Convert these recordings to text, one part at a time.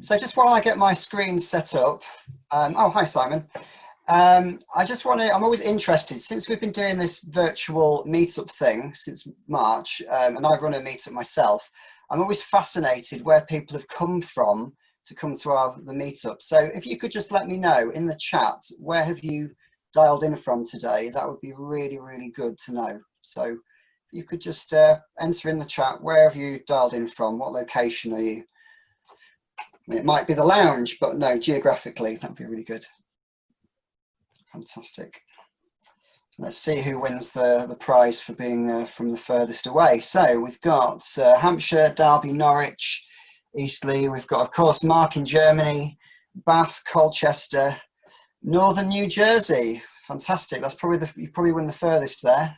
So just while I get my screen set up, oh, hi, Simon. I just want to, I'm always interested, since we've been doing this virtual meetup thing since March, and I run a meetup myself, I'm always fascinated where people have come from to come to the meetup. So if you could just let me know in the chat, where have you dialed in from today? That would be really, really good to know. So if you could just enter in the chat, where have you dialed in from? What location are you? I mean, it might be the lounge, but no, geographically, that'd be really good. Fantastic. Let's see who wins the prize for being from the furthest away. So we've got Hampshire, Derby, Norwich, Eastleigh. We've got, of course, Mark in Germany, Bath, Colchester, Northern New Jersey. Fantastic. That's probably you probably win the furthest there.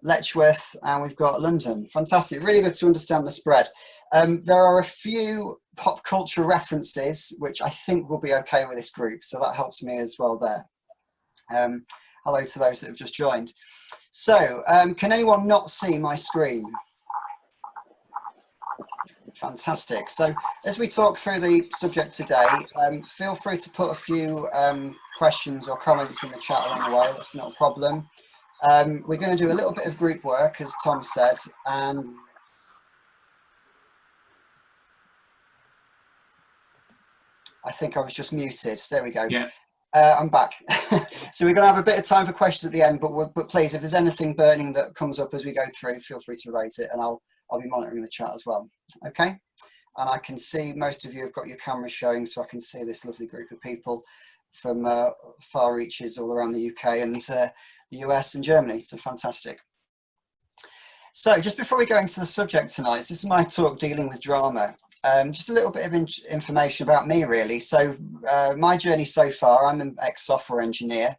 Letchworth, and we've got London. Fantastic. Really good to understand the spread. There are a few pop culture references which I think will be okay with this group, so that helps me as well there. Hello to those that have just joined. So can anyone not see my screen? Fantastic. So as we talk through the subject today, feel free to put a few questions or comments in the chat along the way. That's not a problem. We're going to do a little bit of group work, as Tom said, and I think I was just muted. There we go. Yeah. I'm back. So we're going to have a bit of time for questions at the end, but please, if there's anything burning that comes up as we go through, feel free to raise it, and I'll be monitoring the chat as well. Okay. And I can see most of you have got your cameras showing, so I can see this lovely group of people from far reaches all around the UK and the US and Germany. So fantastic. So just before we go into the subject tonight, this is my talk dealing with drama. Just a little bit of information about me, really. So my journey so far, I'm an ex-software engineer.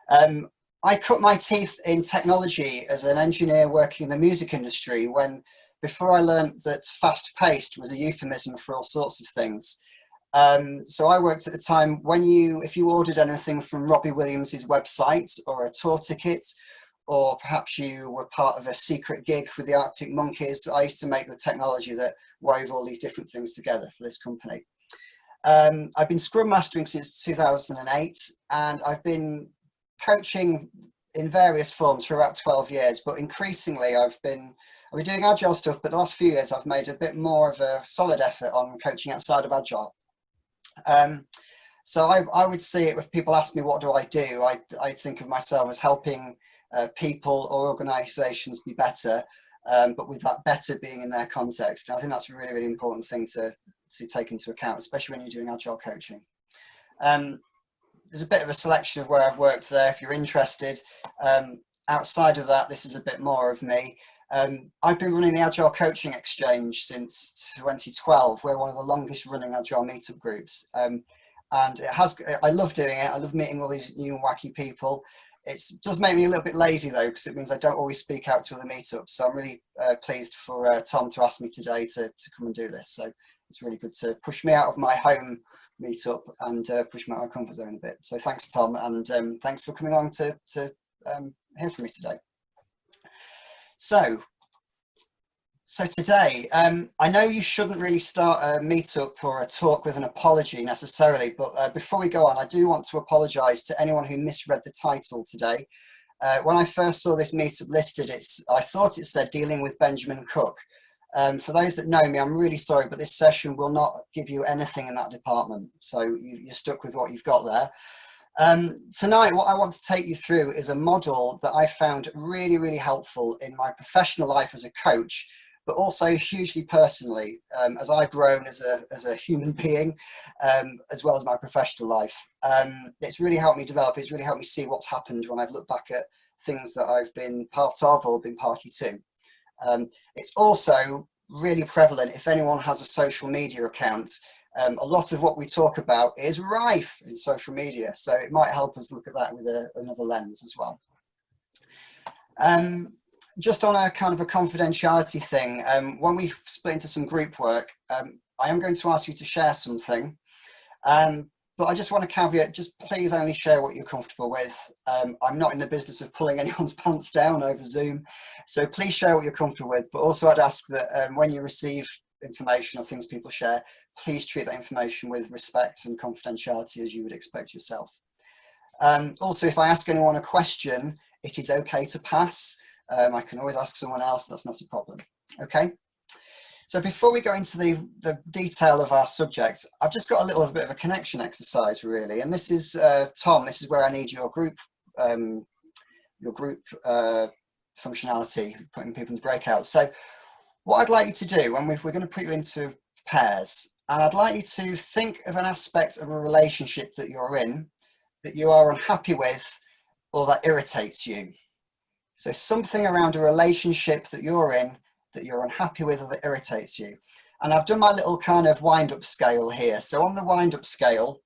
I cut my teeth in technology as an engineer working in the music industry before I learned that fast-paced was a euphemism for all sorts of things. So I worked at the time if you ordered anything from Robbie Williams's website or a tour ticket, or perhaps you were part of a secret gig with the Arctic Monkeys, I used to make the technology that wove all these different things together for this company. I've been Scrum Mastering since 2008, and I've been coaching in various forms for about 12 years, but increasingly I've been doing Agile stuff, but the last few years I've made a bit more of a solid effort on coaching outside of Agile. So I would see it if people ask me what do, I think of myself as helping people or organizations be better, but with that better being in their context. And I think that's a really, really important thing to take into account, especially when you're doing Agile coaching. There's a bit of a selection of where I've worked there if you're interested. Outside of that, this is a bit more of me. I've been running the Agile Coaching Exchange since 2012. We're one of the longest running Agile meetup groups. And I love doing it. I love meeting all these new and wacky people. It does make me a little bit lazy though, because it means I don't always speak out to other meetups. So I'm really pleased for Tom to ask me today to come and do this. So it's really good to push me out of my home meetup and push me out of my comfort zone a bit. So thanks, Tom, and thanks for coming on to hear from me today. So today, I know you shouldn't really start a meetup or a talk with an apology necessarily, but before we go on, I do want to apologise to anyone who misread the title today. When I first saw this meetup listed, I thought it said dealing with Benjamin Cooke. For those that know me, I'm really sorry, but this session will not give you anything in that department. So you're stuck with what you've got there. Tonight, what I want to take you through is a model that I found really, really helpful in my professional life as a coach, but also hugely personally, as I've grown as a human being, as well as my professional life. It's really helped me develop. It's really helped me see what's happened when I've looked back at things that I've been part of or been party to. It's also really prevalent if anyone has a social media account. A lot of what we talk about is rife in social media, so it might help us look at that with another lens as well. Just on a kind of a confidentiality thing, when we split into some group work, I am going to ask you to share something, but I just want to caveat, just please only share what you're comfortable with. I'm not in the business of pulling anyone's pants down over Zoom, so please share what you're comfortable with, but also I'd ask that when you receive information or things people share, please treat that information with respect and confidentiality as you would expect yourself. Also, if I ask anyone a question, it is okay to pass. I can always ask someone else, that's not a problem. Okay. So before we go into the detail of our subject, I've just got a little bit of a connection exercise really. And this is, Tom, this is where I need your group functionality, putting people into breakouts. So what I'd like you to do, when we're going to put you into pairs, and I'd like you to think of an aspect of a relationship that you're in, that you are unhappy with, or that irritates you. So something around a relationship that you're in, that you're unhappy with, or that irritates you. And I've done my little kind of wind-up scale here. So on the wind-up scale,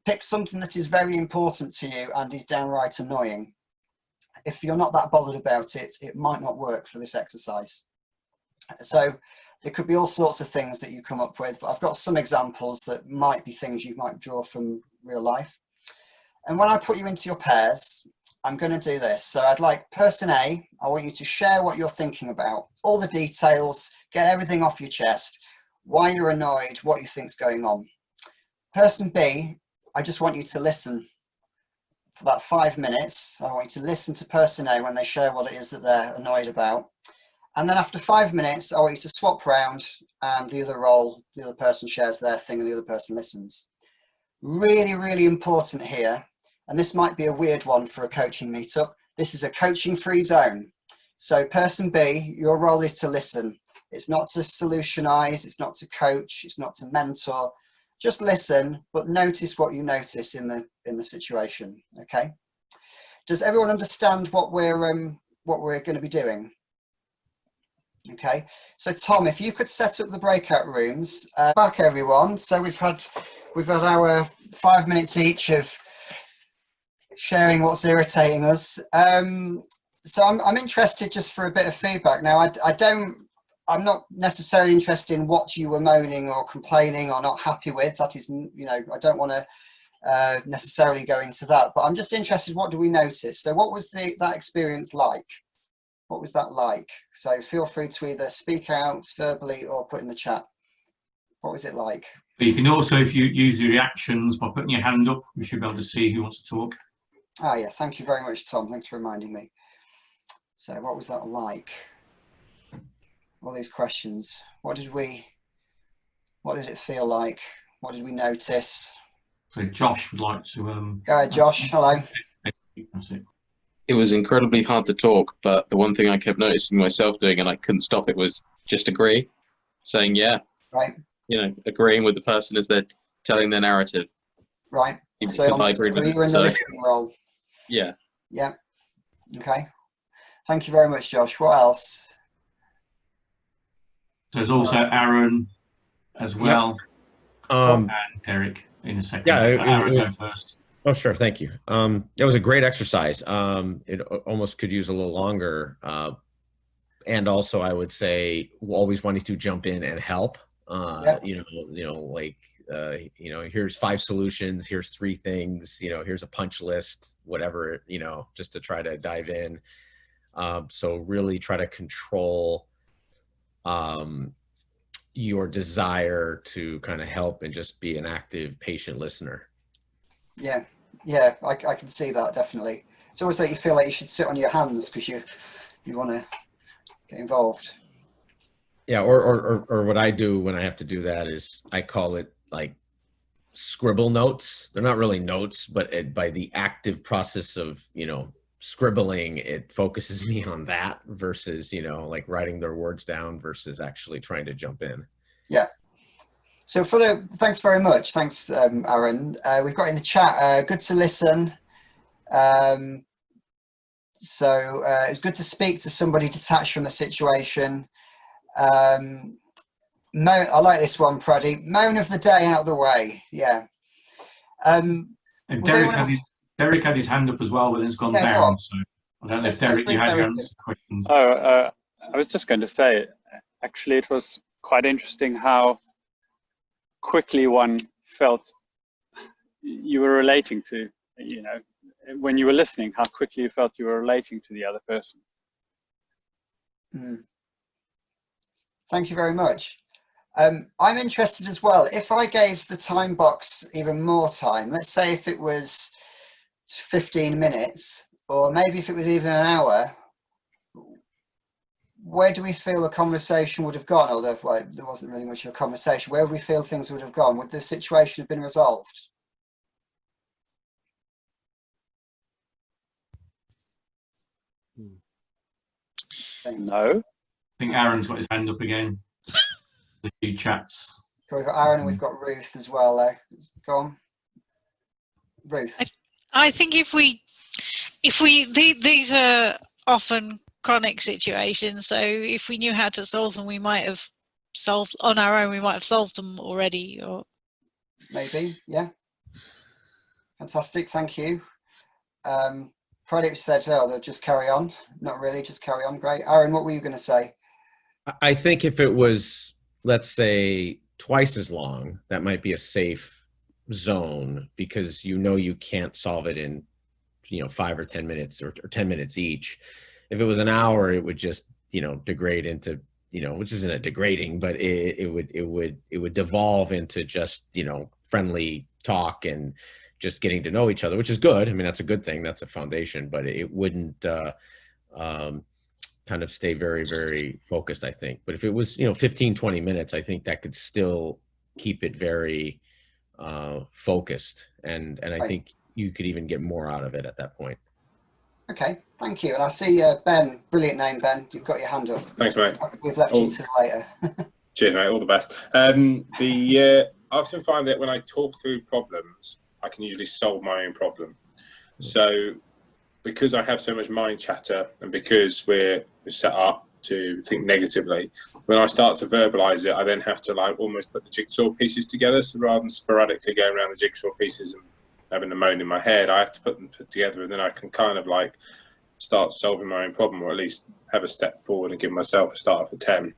pick something that is very important to you and is downright annoying. If you're not that bothered about it, it might not work for this exercise. So there could be all sorts of things that you come up with, but I've got some examples that might be things you might draw from real life. And when I put you into your pairs, I'm going to do this. So I'd like person A, I want you to share what you're thinking about, all the details, get everything off your chest, why you're annoyed, what you think's going on. Person B, I just want you to listen for that 5 minutes. I want you to listen to person A when they share what it is that they're annoyed about. And then after 5 minutes, I want you to swap round and the other person shares their thing and the other person listens. Really, really important here. And this might be a weird one for a coaching meetup. This is a coaching free zone. So person B, your role is to listen. It's not to solutionize, it's not to coach, it's not to mentor. Just listen, but notice what you notice in the situation. Okay. Does everyone understand what we're going to be doing? Okay. So Tom, if you could set up the breakout rooms. Back everyone. So we've had our 5 minutes each of sharing what's irritating us. So I'm interested just for a bit of feedback. Now, I'm not necessarily interested in what you were moaning or complaining or not happy with. That is, I don't want to necessarily go into that, but I'm just interested, what do we notice? So what was that experience like? What was that like? So feel free to either speak out verbally or put in the chat. What was it like? But you can also, if you use your reactions by putting your hand up, we should be able to see who wants to talk. Oh yeah, thank you very much, Tom. Thanks for reminding me. So what was that like? All these questions. What did it feel like? What did we notice? So Josh would like to go ahead, Josh. Hello. That's it. It was incredibly hard to talk, but the one thing I kept noticing myself doing and I couldn't stop it was just agree, saying yeah. Right. Agreeing with the person as they're telling their narrative. Right. Because I agreed with it. You were in the listening role. Yeah. Yeah. Okay. Thank you very much, Josh. What else? There's also Aaron as well. Yep. And Derek in a second. Yeah, so Aaron, go first. Oh, sure. Thank you. It was a great exercise. It almost could use a little longer. And also, I would say always wanting to jump in and help. Here's 5 solutions. Here's 3 things. Here's a punch list. Whatever. Just to try to dive in. So really try to control your desire to kind of help and just be an active, patient listener. Yeah, I can see that, definitely. It's always like you feel like you should sit on your hands because you want to get involved. Yeah, or what I do when I have to do that is I call it like scribble notes. They're not really notes, but by the active process of, scribbling, it focuses me on that versus, like writing their words down versus actually trying to jump in. Yeah. So thanks very much. Thanks, Aaron. We've got in the chat, good to listen. It's good to speak to somebody detached from the situation. I like this one, Praddy. Moan of the day out of the way. Yeah. And Derek had his hand up as well, but it's gone down. So I don't know if Derek, you had your questions. I was just going to say, actually, it was quite interesting how quickly one felt you were relating to, when you were listening, how quickly you felt you were relating to the other person. Thank you very much. I'm interested as well. If I gave the time box even more time, let's say if it was 15 minutes, or maybe if it was even an hour, where do we feel a conversation would have gone? Although there wasn't really much of a conversation. Where would we feel things would have gone? Would the situation have been resolved? No. I think Aaron's got his hand up again. A few chats. So we've got Aaron and we've got Ruth as well there. Go on. Ruth. I think these are often chronic situations, so if we knew how to solve them, we might have solved on our own. We might have solved them already, or maybe, yeah. Fantastic, thank you. Pradeep said, "Oh, they'll just carry on." Not really, just carry on. Great, Aaron. What were you going to say? I think if it was, let's say, twice as long, that might be a safe zone, because you can't solve it in 5 or 10 minutes or 10 minutes each. If it was an hour, it would just degrade into which isn't a degrading, but it would devolve into just friendly talk and just getting to know each other, which is good. I mean, that's a good thing, that's a foundation, but it wouldn't kind of stay very, very focused, I think. But if it was 15-20 minutes, I think that could still keep it very focused, and I think you could even get more out of it at that point. Okay, thank you. And I see Ben, brilliant name, Ben. You've got your hand up. Thanks, mate. We've left you till later. Cheers, mate. All the best. I often find that when I talk through problems, I can usually solve my own problem. So because I have so much mind chatter, and because we're set up to think negatively, when I start to verbalize it, I then have to almost put the jigsaw pieces together. So rather than sporadically going around the jigsaw pieces and having the moan in my head, I have to put them together, and then I can kind of start solving my own problem, or at least have a step forward and give myself a start of a 10.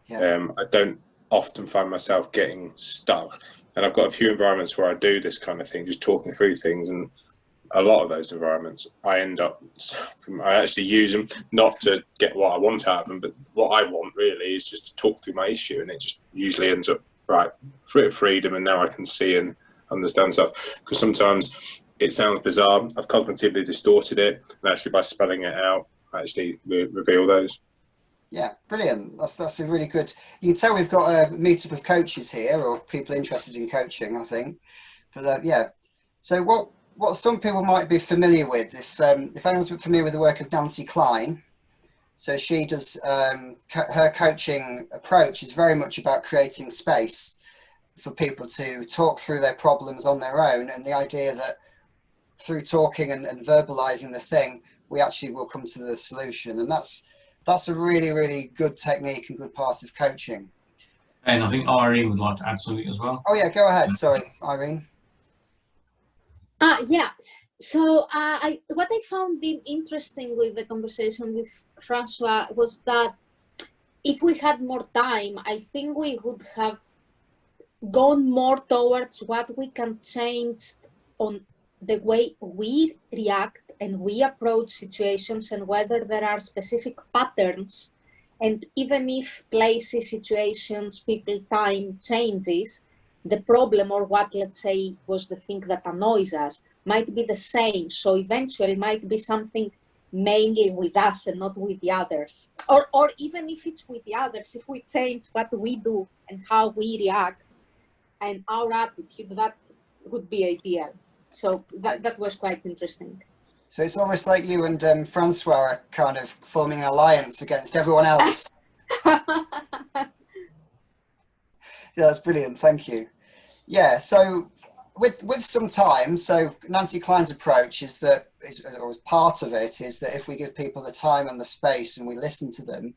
Yeah. I don't often find myself getting stuck, and I've got a few environments where I do this kind of thing, just talking through things, and a lot of those environments I actually use them not to get what I want out of them, but what I want really is just to talk through my issue, and it just usually ends up freedom, and now I can see and understand stuff. Because sometimes it sounds bizarre, I've cognitively distorted it, and actually by spelling it out, I actually reveal those. Yeah, brilliant. That's a really good. You can tell we've got a meetup of coaches here, or people interested in coaching, I think. But yeah, so what some people might be familiar with, if anyone's familiar with the work of Nancy Klein, so she does her coaching approach is very much about creating space for people to talk through their problems on their own, and the idea that through talking and verbalizing the thing, we actually will come to the solution. And that's a really, really good technique and good part of coaching. And I think Irene would like to add something as well. Oh yeah, go ahead. Sorry, Irene. Yeah. So what I found interesting with the conversation with Francois was that if we had more time, I think we would have gone more towards what we can change on the way we react and we approach situations, and whether there are specific patterns. And even if places, situations, people, time changes, the problem, or what, let's say, was the thing that annoys us, might be the same. So eventually it might be something mainly with us and not with the others. Or even if it's with the others, if we change what we do and how we react and our attitude, that would be ideal. So that was quite interesting. So it's almost like you and Francois are kind of forming an alliance against everyone else. Yeah, that's brilliant. Thank you. Yeah, so with some time, so Nancy Klein's approach is that, or as part of it, is that if we give people the time and the space and we listen to them,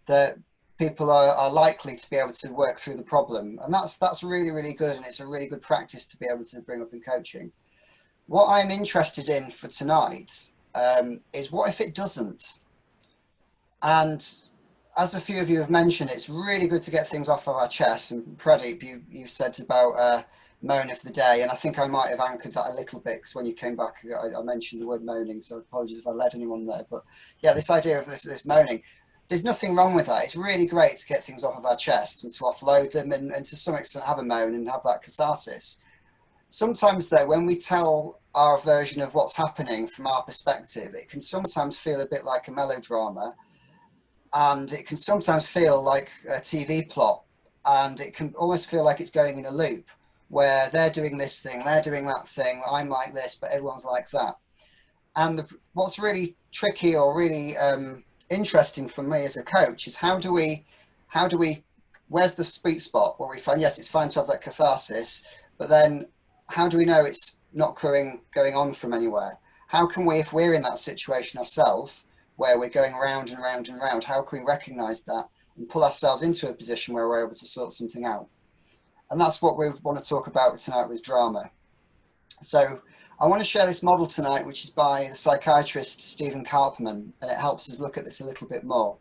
that people are likely to be able to work through the problem. And that's really, really good. And it's a really good practice to be able to bring up in coaching. What I'm interested in for tonight is what if it doesn't? And as a few of you have mentioned, it's really good to get things off of our chest. And Pradeep, you said about moan of the day, and I think I might have anchored that a little bit, because when you came back, I mentioned the word moaning, so apologies if I led anyone there. But yeah, this idea of this moaning. there's nothing wrong with that. It's really great to get things off of our chest and to offload them and to some extent have a moan and have that catharsis. Sometimes though, when we tell our version of what's happening from our perspective, it can sometimes feel a bit like a melodrama, and it can sometimes feel like a TV plot, and it can almost feel like it's going in a loop where they're doing this thing, they're doing that thing, I'm like this, but everyone's like that. And what's really tricky or really interesting for me as a coach is how do we, where's the sweet spot where we find, yes, it's fine to have that catharsis, but then how do we know it's not going on from anywhere? How can we, if we're in that situation ourselves, where we're going round and round and round, how can we recognize that and pull ourselves into a position where we're able to sort something out? And that's what we want to talk about tonight with drama. So I want to share this model tonight, which is by the psychiatrist Stephen Karpman, and it helps us look at this a little bit more.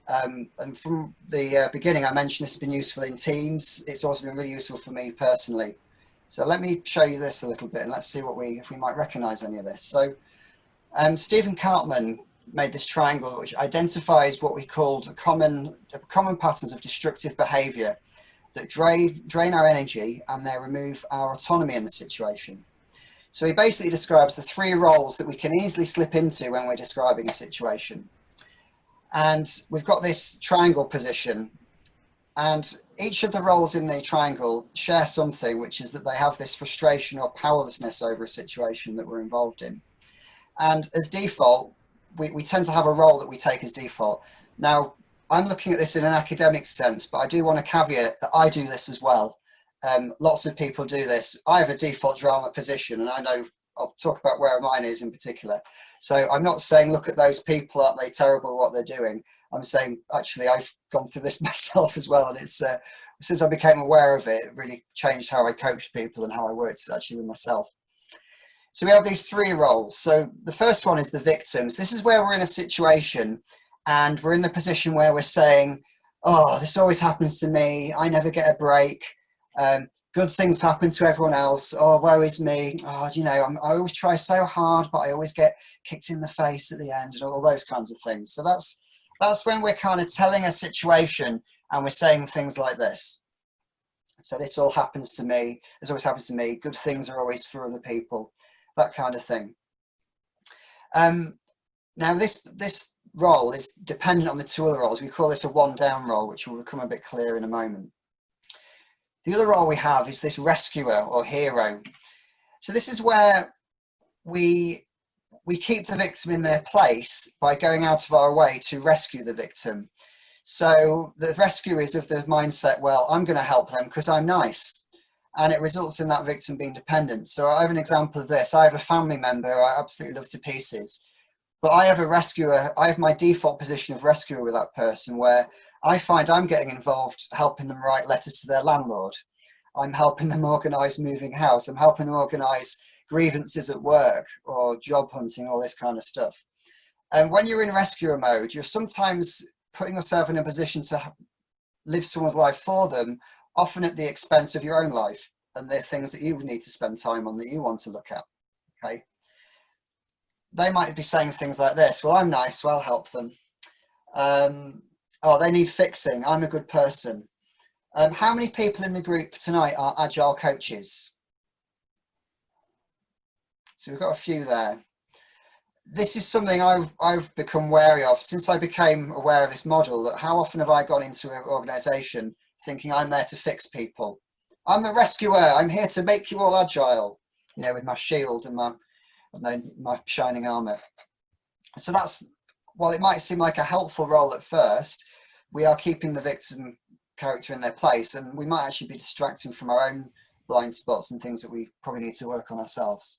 And from the beginning, I mentioned this has been useful in teams. It's also been really useful for me personally. So let me show you this a little bit and let's see what if we might recognize any of this. So Stephen Karpman made this triangle which identifies what we called common patterns of destructive behavior that drain our energy and they remove our autonomy in the situation. So he basically describes the 3 roles that we can easily slip into when we're describing a situation. And we've got this triangle position, and each of the roles in the triangle share something, which is that they have this frustration or powerlessness over a situation that we're involved in. And as default, we tend to have a role that we take as default. Now, I'm looking at this in an academic sense, but I do want to caveat that I do this as well. Lots of people do this. I have a default drama position, and I know I'll talk about where mine is in particular. So I'm not saying look at those people, aren't they terrible what they're doing? I'm saying actually I've gone through this myself as well, and it's since I became aware of it, it really changed how I coached people and how I worked actually with myself. So we have these 3 roles. So the first one is the victims. This is where we're in a situation and we're in the position where we're saying, oh, this always happens to me, I never get a break. Good things happen to everyone else. Oh, woe is me. Oh, you know, I always try so hard, but I always get kicked in the face at the end and all those kinds of things. So that's when we're kind of telling a situation and we're saying things like this. So this all happens to me. This always happens to me. Good things are always for other people. That kind of thing. Now this role is dependent on the 2 other roles. We call this a 1 down role, which will become a bit clearer in a moment. The other role we have is this rescuer or hero. So this is where we keep the victim in their place by going out of our way to rescue the victim. So the rescue is of the mindset, well, I'm going to help them because I'm nice. And it results in that victim being dependent. So I have an example of this. I have a family member I absolutely love to pieces, but I have a rescuer. I have my default position of rescuer with that person where I find I'm getting involved helping them write letters to their landlord. I'm helping them organise moving house. I'm helping them organise grievances at work or job hunting, all this kind of stuff. And when you're in rescuer mode, you're sometimes putting yourself in a position to live someone's life for them, often at the expense of your own life and the things that you need to spend time on that you want to look at, okay? They might be saying things like this, well, I'm nice, so I'll help them. Oh, they need fixing, I'm a good person. How many people in the group tonight are Agile coaches? So we've got a few there. This is something I've become wary of since I became aware of this model, that how often have I gone into an organisation thinking I'm there to fix people. I'm the rescuer, I'm here to make you all agile, you know, with my shield and my shining armour. So that's, while it might seem like a helpful role at first, we are keeping the victim character in their place, and we might actually be distracting from our own blind spots and things that we probably need to work on ourselves.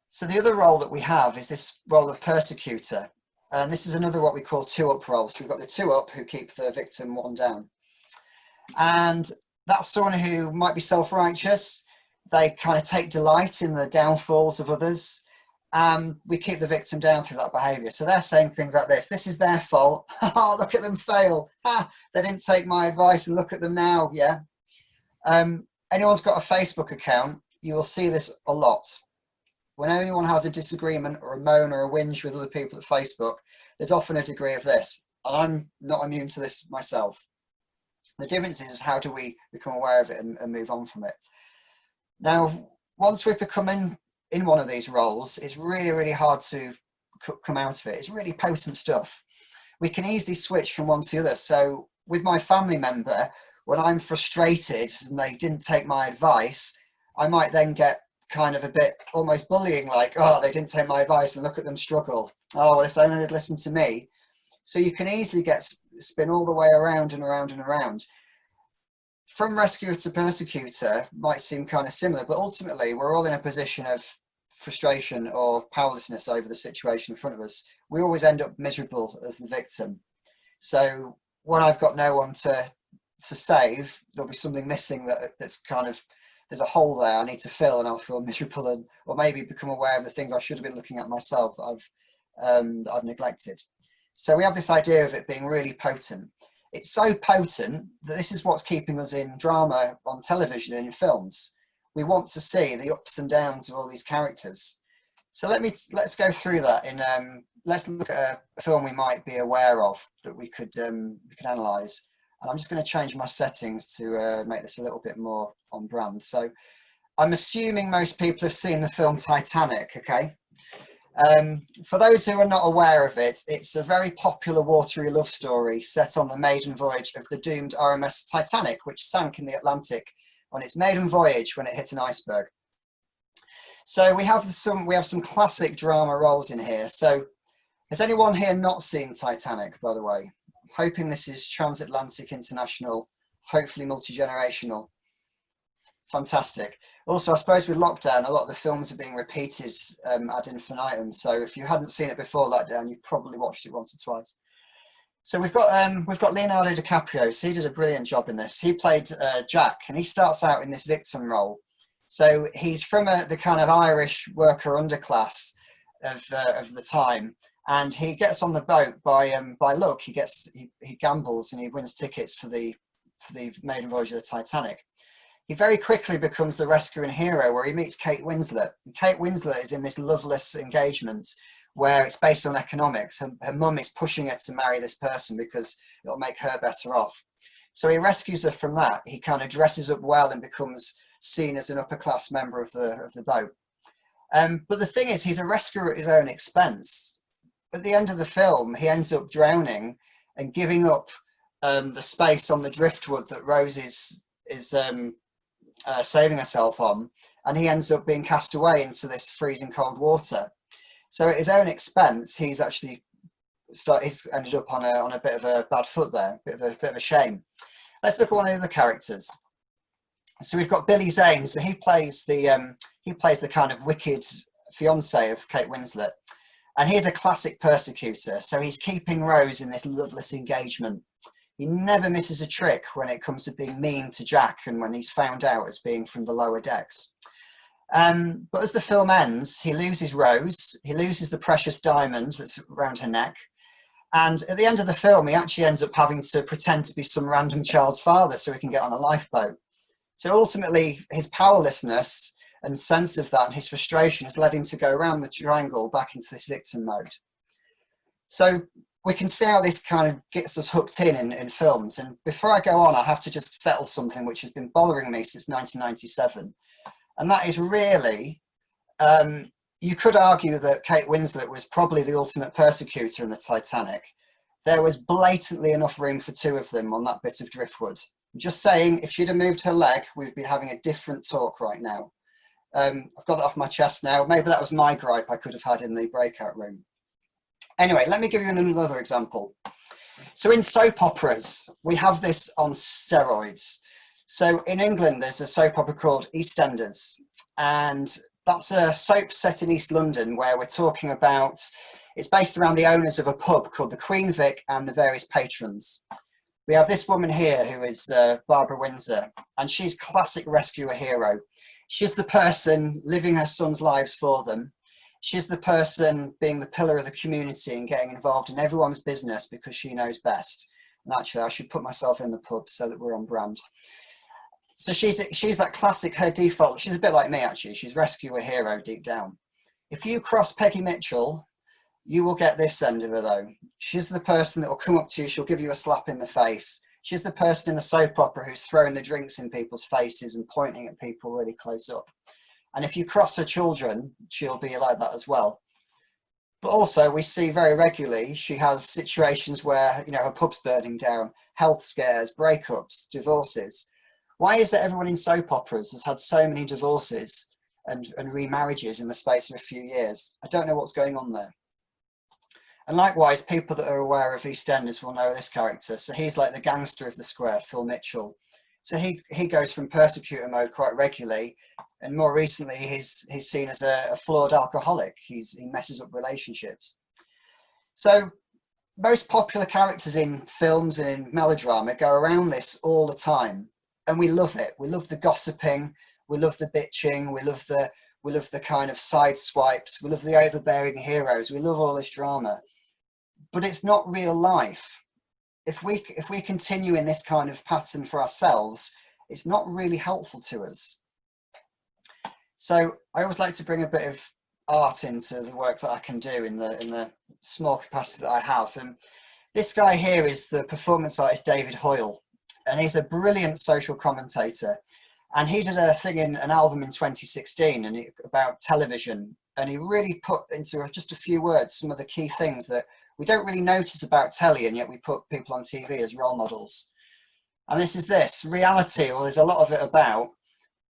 So the other role that we have is this role of persecutor, and this is another what we call 2-up role. So we've got the 2-up who keep the victim 1 down, and that's someone who might be self-righteous. They kind of take delight in the downfalls of others. We keep the victim down through that behaviour. So they're saying things like this is their fault. Oh, look at them fail. They didn't take my advice and look at them now. Yeah. Anyone's got a Facebook account, you will see this a lot. when anyone has a disagreement or a moan or a whinge with other people at Facebook, there's often a degree of this. And I'm not immune to this myself. The difference is how do we become aware of it and move on from it. Now, once we've become in one of these roles, it's really, really hard to come out of it. It's really potent stuff. We can easily switch from one to the other. So with my family member, when I'm frustrated and they didn't take my advice, I might then get kind of a bit almost bullying, like, oh, they didn't take my advice and look at them struggle. Oh, well, if they only had listened to me. So you can easily get spin all the way around and around and around. From rescuer to persecutor might seem kind of similar, but ultimately we're all in a position of frustration or powerlessness over the situation in front of us. We always end up miserable as the victim. So when I've got no one to save, there'll be something missing that's kind of, there's a hole there I need to fill, and I'll feel miserable, and or maybe become aware of the things I should have been looking at myself that I've neglected. So we have this idea of it being really potent. It's so potent that this is what's keeping us in drama on television and in films. We want to see the ups and downs of all these characters. So let's go through that in let's look at a film we might be aware of that we could analyze. And I'm just going to change my settings to make this a little bit more on brand. So I'm assuming most people have seen the film Titanic, okay? For those who are not aware of it, it's a very popular watery love story set on the maiden voyage of the doomed RMS Titanic, which sank in the Atlantic on its maiden voyage when it hit an iceberg. So we have some classic drama roles in here. So has anyone here not seen Titanic, by the way? Hoping this is transatlantic, international, hopefully multi-generational. Fantastic. Also, I suppose with lockdown, a lot of the films are being repeated ad infinitum. So if you hadn't seen it before lockdown, you've probably watched it once or twice. So we've got Leonardo DiCaprio. So he did a brilliant job in this. He played Jack, and he starts out in this victim role. So he's from the kind of Irish worker underclass of the time. And he gets on the boat by luck. He gambles and he wins tickets for the maiden voyage of the Titanic. He very quickly becomes the rescuing hero, where he meets Kate Winslet. And Kate Winslet is in this loveless engagement where it's based on economics. Her mum is pushing her to marry this person because it'll make her better off. So he rescues her from that. He kind of dresses up well and becomes seen as an upper class member of the boat. But the thing is, he's a rescuer at his own expense. At the end of the film, he ends up drowning and giving up the space on the driftwood that Rose is saving herself on, and he ends up being cast away into this freezing cold water. So at his own expense, he's actually he's ended up on a bit of a bad foot there, bit of a shame. Let's look at one of the other characters. So we've got Billy Zane. So he plays the kind of wicked fiance of Kate Winslet. And he's a classic persecutor. So he's keeping Rose in this loveless engagement. He never misses a trick when it comes to being mean to Jack and when he's found out as being from the lower decks. But as the film ends, he loses Rose. He loses the precious diamond that's around her neck. And at the end of the film, he actually ends up having to pretend to be some random child's father so he can get on a lifeboat. So ultimately, his powerlessness and sense of that and his frustration has led him to go around the triangle back into this victim mode. So we can see how this kind of gets us hooked in films. And before I go on, I have to just settle something which has been bothering me since 1997. And that is really, you could argue that Kate Winslet was probably the ultimate persecutor in the Titanic. There was blatantly enough room for two of them on that bit of driftwood. I'm just saying, if she'd have moved her leg, we'd be having a different talk right now. I've got that off my chest now. Maybe that was my gripe I could have had in the breakout room. Anyway, let me give you another example. So in soap operas, we have this on steroids. So in England, there's a soap opera called EastEnders. And that's a soap set in East London where we're talking about, it's based around the owners of a pub called the Queen Vic and the various patrons. We have this woman here who is Barbara Windsor, and she's classic rescuer hero. She's the person living her son's lives for them. She's the person being the pillar of the community and getting involved in everyone's business because she knows best. And actually, I should put myself in the pub so that we're on brand. So she's that classic, her default, she's a bit like me actually. She's rescuer hero deep down. If you cross Peggy Mitchell, you will get this end of her though. She's the person that will come up to you, she'll give you a slap in the face. She's the person in the soap opera who's throwing the drinks in people's faces and pointing at people really close up. And if you cross her children, she'll be like that as well. But also we see very regularly, she has situations where, you know, her pub's burning down, health scares, breakups, divorces. Why is it everyone in soap operas has had so many divorces and remarriages in the space of a few years? I don't know what's going on there. And likewise, people that are aware of EastEnders will know this character. So he's like the gangster of the square, Phil Mitchell. So he goes from persecutor mode quite regularly, and more recently he's seen as a flawed alcoholic. He messes up relationships. So most popular characters in films and in melodrama go around this all the time, and we love it. We love the gossiping, we love the bitching, we love the kind of side swipes, we love the overbearing heroes, we love all this drama. But it's not real life. If we continue in this kind of pattern for ourselves, it's not really helpful to us. So I always like to bring a bit of art into the work that I can do in the small capacity that I have. And this guy here is the performance artist David Hoyle, and he's a brilliant social commentator. And he did an album in 2016 about television, and he really put into just a few words some of the key things that we don't really notice about telly, and yet we put people on TV as role models. And this reality, well, there's a lot of it about,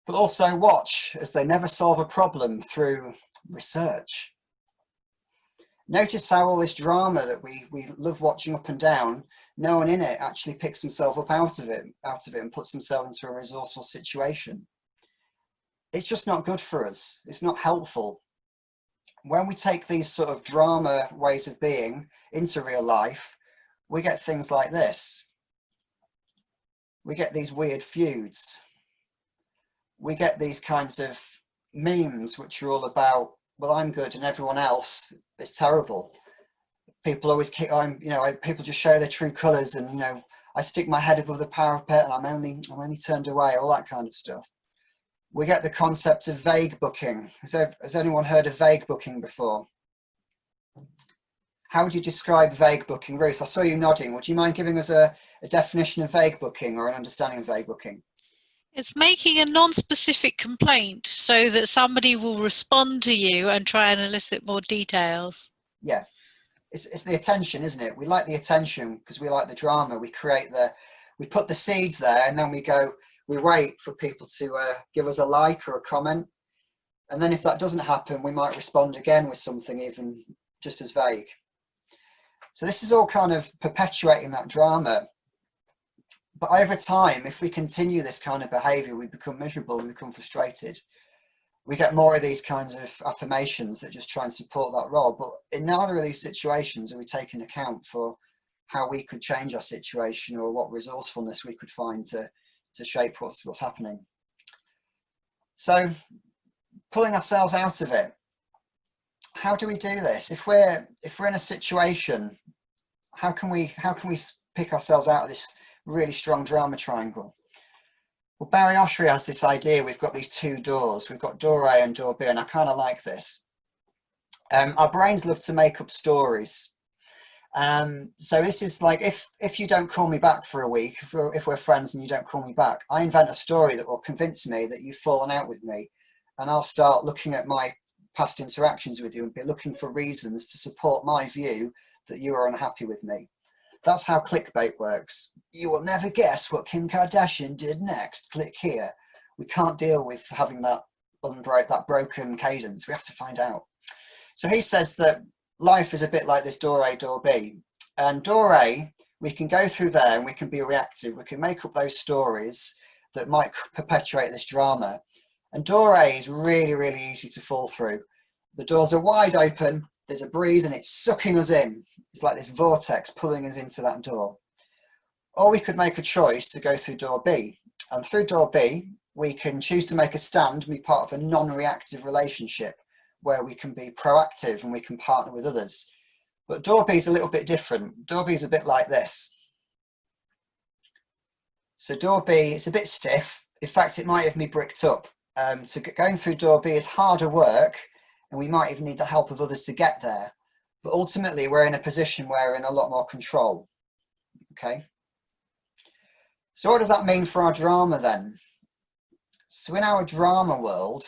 but also watch as they never solve a problem through research. Notice how all this drama that we love watching up and down, no one in it actually picks himself up out of it and puts himself into a resourceful situation. It's just not good for us. It's not helpful. When we take these sort of drama ways of being into real life, we get things like this. We get these weird feuds. We get these kinds of memes which are all about, well, I'm good and everyone else is terrible. People always people just show their true colours, and, you know, I stick my head above the parapet and I'm only turned away, all that kind of stuff. We get the concept of vague booking. Has anyone heard of vague booking before? How would you describe vague booking? Ruth, I saw you nodding. Would you mind giving us a definition of vague booking or an understanding of vague booking? It's making a non-specific complaint so that somebody will respond to you and try and elicit more details. Yeah, it's the attention, isn't it? We like the attention because we like the drama. We put the seeds there, and then we wait for people to give us a like or a comment. And then if that doesn't happen, we might respond again with something even just as vague. So this is all kind of perpetuating that drama. But over time, if we continue this kind of behavior, we become miserable, we become frustrated. We get more of these kinds of affirmations that just try and support that role. But in neither of these situations are we taking account for how we could change our situation or what resourcefulness we could find to shape what's happening. So pulling ourselves out of it. How do we do this? If we're in a situation, how can we pick ourselves out of this really strong drama triangle? Well, Barry Oshry has this idea. We've got these two doors. We've got door A and door B, and I kind of like this. Our brains love to make up stories. So this is like, if you don't call me back for a week, if we're friends and you don't call me back, I invent a story that will convince me that you've fallen out with me, and I'll start looking at my past interactions with you and be looking for reasons to support my view that you are unhappy with me. That's how clickbait works. You will never guess what Kim Kardashian did next. Click here. We can't deal with having that broken cadence. We have to find out. So he says that life is a bit like this door A, door B. And door A, we can go through there and we can be reactive. We can make up those stories that might perpetuate this drama. And door A is really, really easy to fall through. The doors are wide open, there's a breeze and it's sucking us in. It's like this vortex pulling us into that door. Or we could make a choice to go through door B. And through door B, we can choose to make a stand and be part of a non-reactive relationship where we can be proactive and we can partner with others. But door B is a little bit different. Door B is a bit like this. So door B, it's a bit stiff. In fact, it might have me bricked up. So going through door B is harder work, and we might even need the help of others to get there. But ultimately, we're in a position where we're in a lot more control. Okay. So what does that mean for our drama then? So in our drama world,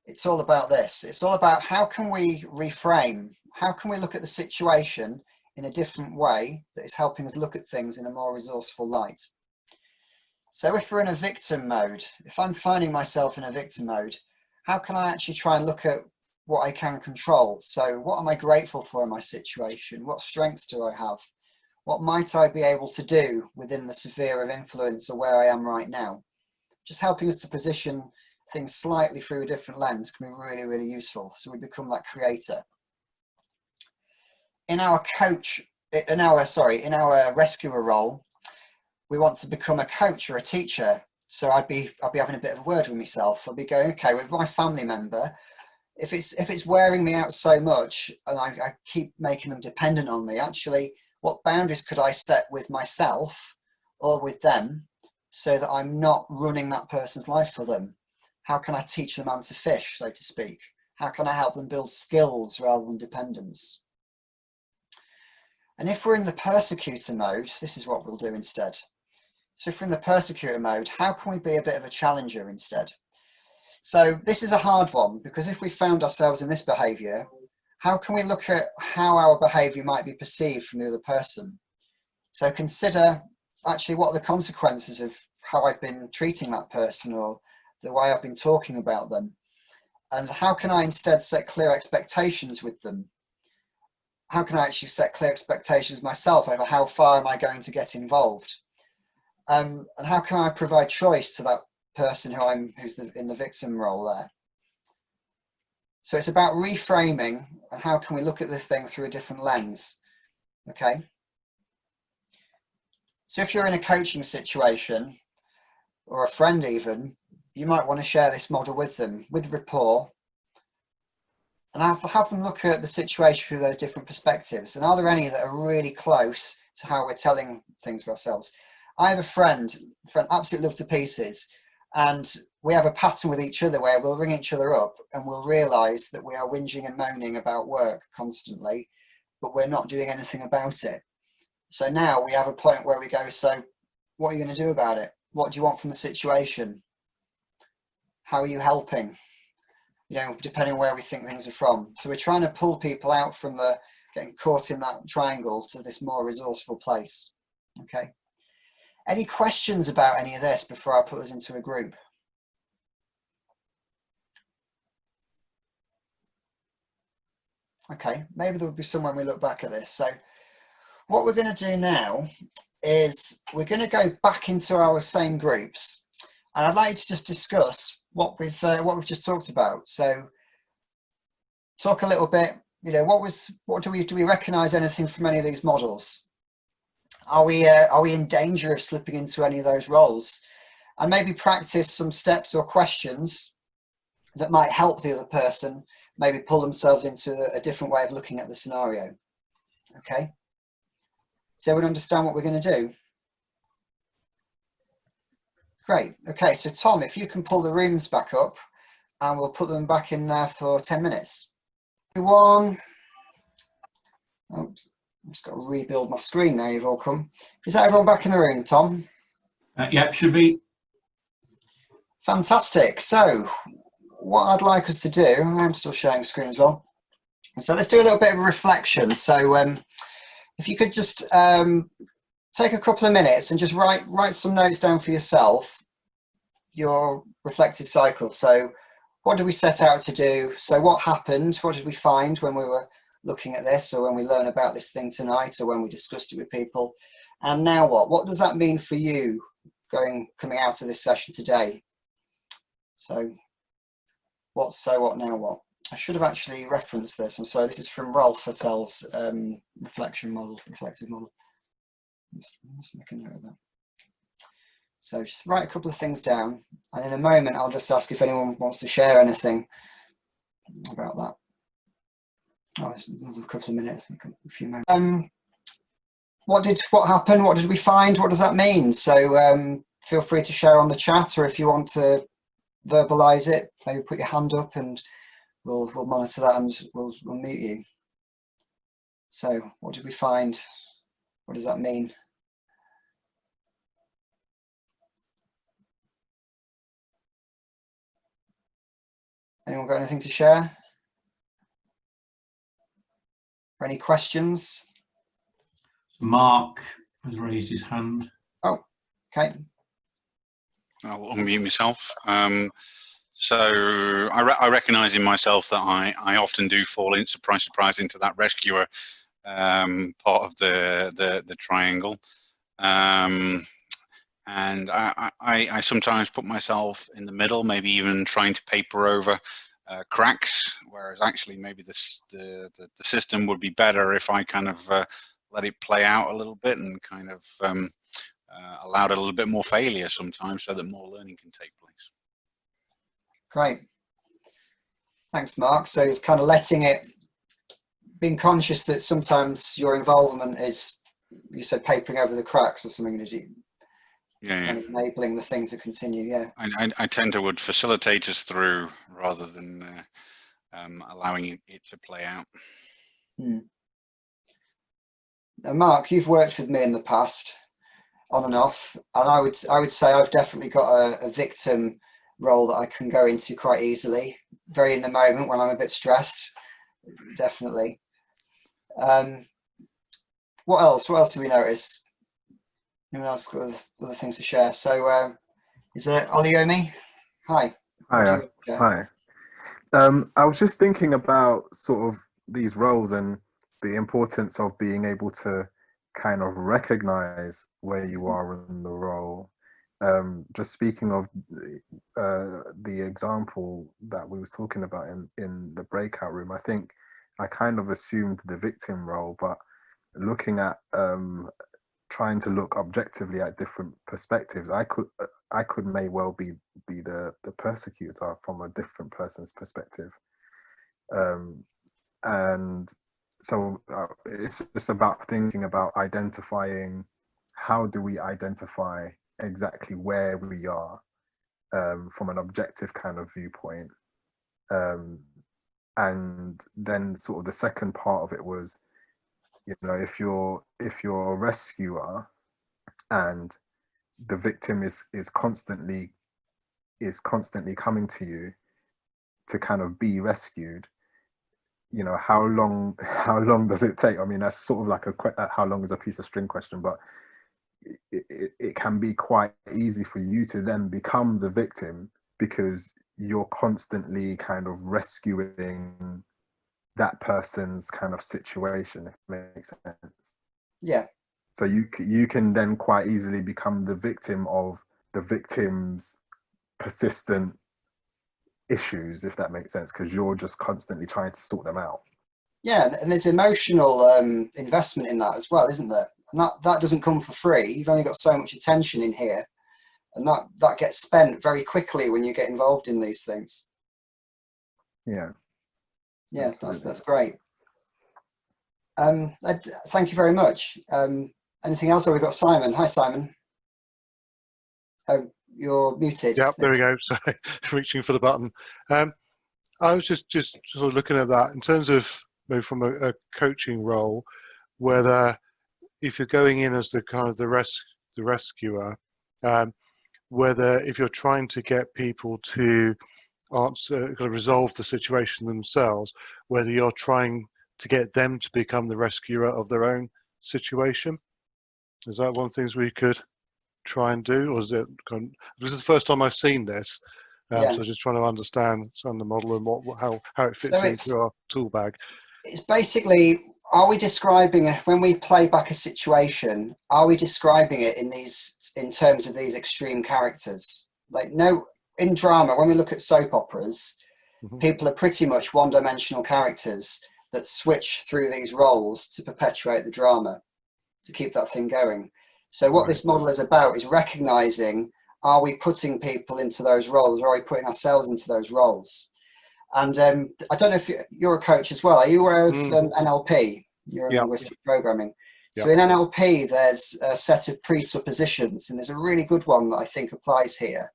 it's all about this. It's all about how can we reframe? How can we look at the situation in a different way that is helping us look at things in a more resourceful light? So if we're in a victim mode, if I'm finding myself in a victim mode, how can I actually try and look at what I can control? So what am I grateful for in my situation? What strengths do I have? What might I be able to do within the sphere of influence or where I am right now? Just helping us to position things slightly through a different lens can be really, really useful. So we become that creator. In our rescuer role, we want to become a coach or a teacher. So I'll be having a bit of a word with myself. I'll be going, okay, with my family member, if it's wearing me out so much and I keep making them dependent on me, actually, what boundaries could I set with myself or with them so that I'm not running that person's life for them? How can I teach them how to fish, so to speak? How can I help them build skills rather than dependence? And if we're in the persecutor mode, this is what we'll do instead. So if we're in the persecutor mode, how can we be a bit of a challenger instead? So this is a hard one, because if we found ourselves in this behaviour, how can we look at how our behaviour might be perceived from the other person? So consider actually what are the consequences of how I've been treating that person or the way I've been talking about them. And how can I instead set clear expectations with them? How can I actually set clear expectations myself over how far am I going to get involved? And how can I provide choice to that person who's in the victim role there? So it's about reframing and how can we look at this thing through a different lens, okay? So if you're in a coaching situation or a friend even, you might want to share this model with them, with rapport, and have them look at the situation through those different perspectives. And are there any that are really close to how we're telling things for ourselves? I have a friend absolutely love to pieces, and we have a pattern with each other where we'll ring each other up and we'll realise that we are whinging and moaning about work constantly, but we're not doing anything about it. So now we have a point where we go, so what are you going to do about it? What do you want from the situation? How are you helping? You know, depending on where we think things are from. So we're trying to pull people out from the getting caught in that triangle to this more resourceful place. Okay. Any questions about any of this before I put us into a group? Okay, maybe there will be some when we look back at this. So what we're going to do now is we're going to go back into our same groups, and I'd like you to just discuss what we've just talked about. So talk a little bit, you know, do we recognize anything from any of these models? Are we in danger of slipping into any of those roles? And maybe practice some steps or questions that might help the other person maybe pull themselves into a different way of looking at the scenario. Okay, so everyone understand what we're going to do? Great. Okay, so Tom, if you can pull the rooms back up and we'll put them back in there for 10 minutes. Everyone, oops, I've just got to rebuild my screen now. You've all come. Is that everyone back in the room, Tom? Yeah, should be. Fantastic. So what I'd like us to do, I'm still sharing the screen as well. So let's do a little bit of a reflection. So if you could just take a couple of minutes and just write some notes down for yourself, your reflective cycle. So what did we set out to do? So what happened? What did we find when we were looking at this, or when we learn about this thing tonight, or when we discussed it with people? And now what? What does that mean for you coming out of this session today? So what, now what? I should have actually referenced this. I'm sorry, this is from Rolf Vattel's reflective model. Just make a note of that. So just write a couple of things down, and in a moment I'll just ask if anyone wants to share anything about that. Oh, there's a couple of minutes, a few moments. What happened? What did we find? What does that mean? So feel free to share on the chat, or if you want to verbalize it, maybe put your hand up and we'll monitor that and we'll mute you. So what did we find? What does that mean? Anyone got anything to share? Or any questions? Mark has raised his hand. Oh, okay. I'll unmute myself. So I recognise in myself that I often do fall in, surprise, into that rescuer part of the triangle. And I sometimes put myself in the middle, maybe even trying to paper over cracks, whereas actually maybe the system would be better if I kind of let it play out a little bit and kind of allowed a little bit more failure sometimes so that more learning can take place. Great. Thanks, Mark. So it's kind of letting it, being conscious that sometimes your involvement is, you said, papering over the cracks or something, did you? Yeah, kind of enabling the thing to continue. Yeah. I tend to would facilitate us through rather than allowing it to play out. Now, Mark, you've worked with me in the past, on and off, and I would say I've definitely got a victim role that I can go into quite easily, very in the moment when I'm a bit stressed, definitely. What else? What else do we notice? Anyone else got other things to share? So is there Oliomi? Hi. Hi. Hi. I was just thinking about sort of these roles and the importance of being able to kind of recognize where you are in the role. Just speaking of the example that we was talking about in the breakout room, I think I kind of assumed the victim role, but looking at trying to look objectively at different perspectives, I could may well be the persecutor from a different person's perspective, and so it's just about thinking about identifying, how do we identify exactly where we are from an objective kind of viewpoint, and then sort of the second part of it was, you know, if you're a rescuer and the victim is constantly coming to you to kind of be rescued, you know, how long does it take? I mean, that's sort of like a how long is a piece of string question, but it can be quite easy for you to then become the victim because you're constantly kind of rescuing that person's kind of situation, if it makes sense. Yeah. So you can then quite easily become the victim of the victim's persistent issues, if that makes sense, because you're just constantly trying to sort them out. Yeah, and there's emotional investment in that as well, isn't there? And that doesn't come for free. You've only got so much attention in here, and that gets spent very quickly when you get involved in these things. Yeah. Yeah, that's great. Thank you very much. Anything else? Oh, we've got Simon. Hi, Simon. Oh, you're muted. Yep, there we go. Sorry, reaching for the button. I was just sort of looking at that in terms of maybe from a coaching role, whether if you're going in as the kind of the rescuer, whether if you're trying to get people to answer, kind of resolve the situation themselves, whether you're trying to get them to become the rescuer of their own situation. Is that one of the things we could try and do, or is it this is the first time I've seen this, so just trying to understand some of the model and how it fits into our tool bag. It's basically, are we describing, when we play back a situation, are we describing it in terms of these extreme characters? Like, no, in drama, when we look at soap operas, people are pretty much one-dimensional characters that switch through these roles to perpetuate the drama, to keep that thing going. So what this model is about is recognizing, are we putting people into those roles, or are we putting ourselves into those roles? And I don't know if you're a coach as well. Are you aware of NLP, neuro-linguistic programming? So in NLP, there's a set of presuppositions, and there's a really good one that I think applies here,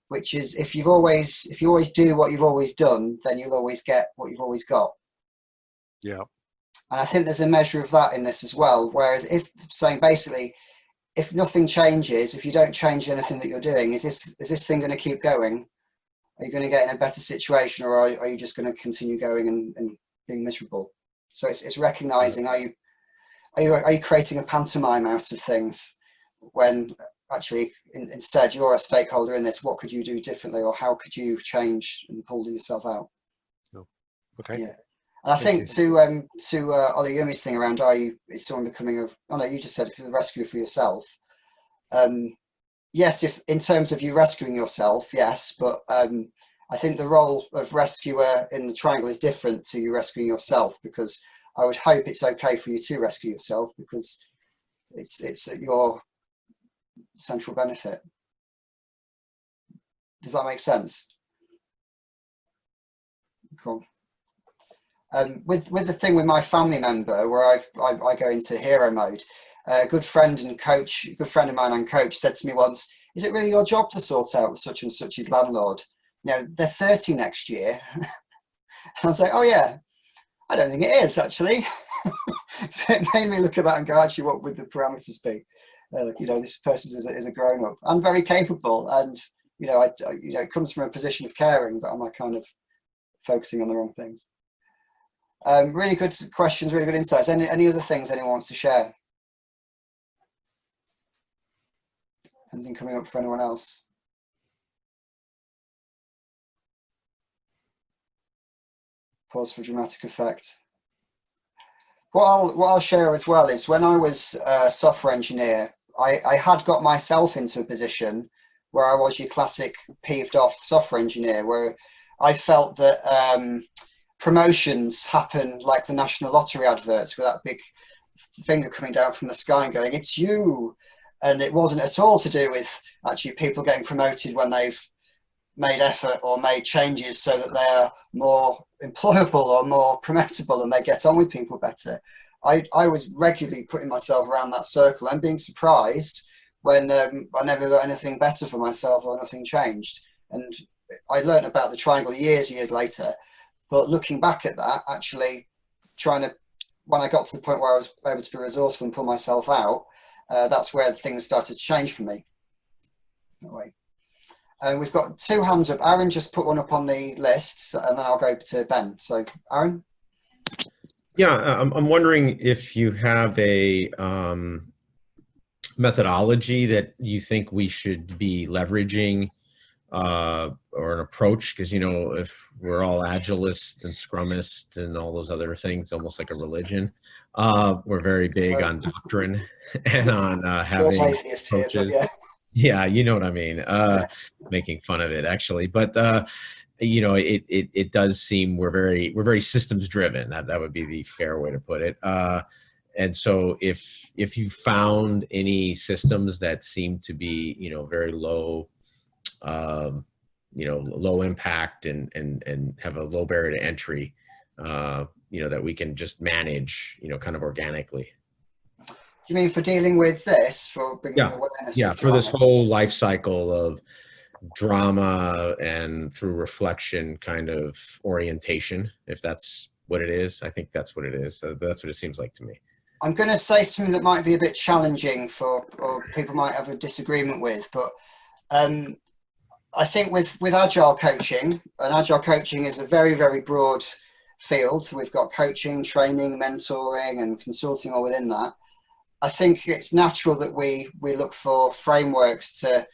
which is if you always do what you've always done, then you'll always get what you've always got. Yeah. And I think there's a measure of that in this as well. Whereas if saying basically, if nothing changes, if you don't change anything that you're doing, is this thing going to keep going? Are you going to get in a better situation, or are you just going to continue going and being miserable? So it's recognizing, are you creating a pantomime out of things when actually instead you're a stakeholder in this? What could you do differently, or how could you change and pull yourself out? Oh, okay. Yeah. And I think to Ollie Yumi's thing around, is someone becoming you just said for the rescue for yourself. Yes, if in terms of you rescuing yourself, yes, but I think the role of rescuer in the triangle is different to you rescuing yourself, because I would hope it's okay for you to rescue yourself because it's at your central benefit. Does that make sense? Cool. With the thing with my family member where I go into hero mode, a good friend of mine and coach said to me once, "Is it really your job to sort out such and such his landlord? You know, they're 30 next year." And I was like, "Oh yeah, I don't think it is actually." So it made me look at that and go, actually, what would the parameters be? This person is a grown up and very capable, and it comes from a position of caring, but am I kind of focusing on the wrong things? Really good questions, really good insights. Any other things anyone wants to share? Anything coming up for anyone else? Pause for dramatic effect. What I'll share as well is when I was a software engineer, I had got myself into a position where I was your classic peeved off software engineer, where I felt that promotions happen like the National Lottery adverts with that big finger coming down from the sky and going, "It's you." And it wasn't at all to do with actually people getting promoted when they've made effort or made changes so that they're more employable or more promotable and they get on with people better. I was regularly putting myself around that circle and being surprised when I never got anything better for myself or nothing changed. And I learned about the triangle years later. But looking back at that, actually when I got to the point where I was able to be resourceful and pull myself out, that's where things started to change for me. Anyway. We've got 2 hands up. Aaron just put one up on the list, and then I'll go to Ben. So, Aaron? Yeah, I'm wondering if you have a methodology that you think we should be leveraging or an approach, because, if we're all agilists and scrumists and all those other things, almost like a religion, we're very big on doctrine and on having approaches. Yeah. Yeah, you know what I mean. Making fun of it, actually, but it does seem we're very systems driven. That would be the fair way to put it. And so if you found any systems that seem to be very low, low impact and have a low barrier to entry, that we can just manage, kind of organically. Do you mean for dealing with this, for bringing awareness? Yeah, for this whole life cycle of drama and through reflection kind of orientation, if that's what it is. I think that's what it is. That's what it seems like to me. I'm going to say something that might be a bit challenging or people might have a disagreement with, but I think with Agile coaching, and Agile coaching is a very, very broad field. We've got coaching, training, mentoring, and consulting all within that. I think it's natural that we look for frameworks to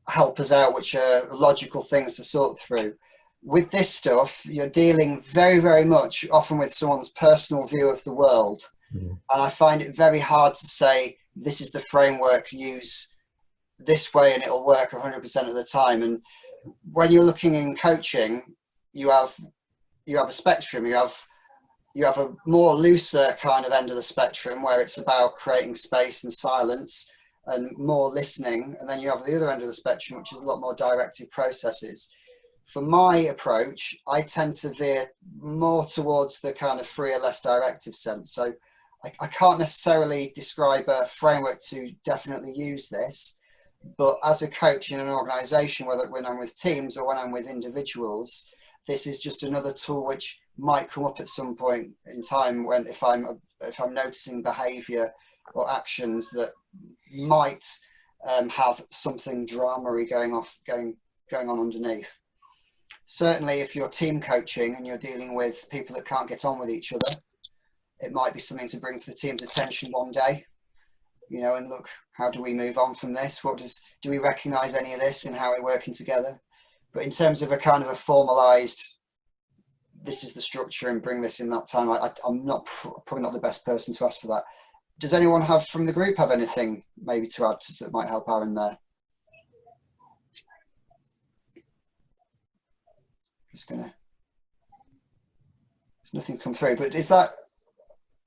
help us out, which are logical things to sort through. With this stuff, you're dealing very, very much often with someone's personal view of the world. Mm-hmm. And I find it very hard to say, this is the framework, use this way and it'll work 100% of the time. And when you're looking in coaching, you have a spectrum. You have a more looser kind of end of the spectrum where it's about creating space and silence and more listening. And then you have the other end of the spectrum, which is a lot more directed processes. For my approach, I tend to veer more towards the kind of freer, less directive sense. So I can't necessarily describe a framework to definitely use this, But as a coach in an organization, whether when I'm with teams or when I'm with individuals, this is just another tool which might come up at some point in time when if I'm noticing behavior or actions that might have something dramery going on underneath. Certainly if you're team coaching and you're dealing with people that can't get on with each other, it might be something to bring to the team's attention one day, you know, and look, how do we move on from this? Do we recognize any of this in how we're working together? But in terms of a kind of a formalized, this is the structure and bring this in that time, I'm probably not the best person to ask for that. Does anyone from the group have anything maybe to add that might help Aaron there? There's nothing come through, but is that,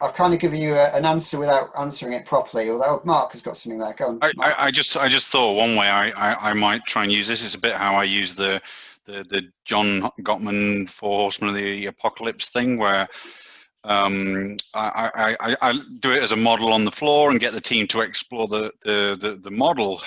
I've kind of given you an answer without answering it properly, although Mark has got something there. Go on. I just thought one way I might try and use this is a bit how I use the John Gottman 4 Horsemen of the Apocalypse thing, where I do it as a model on the floor and get the team to explore the model.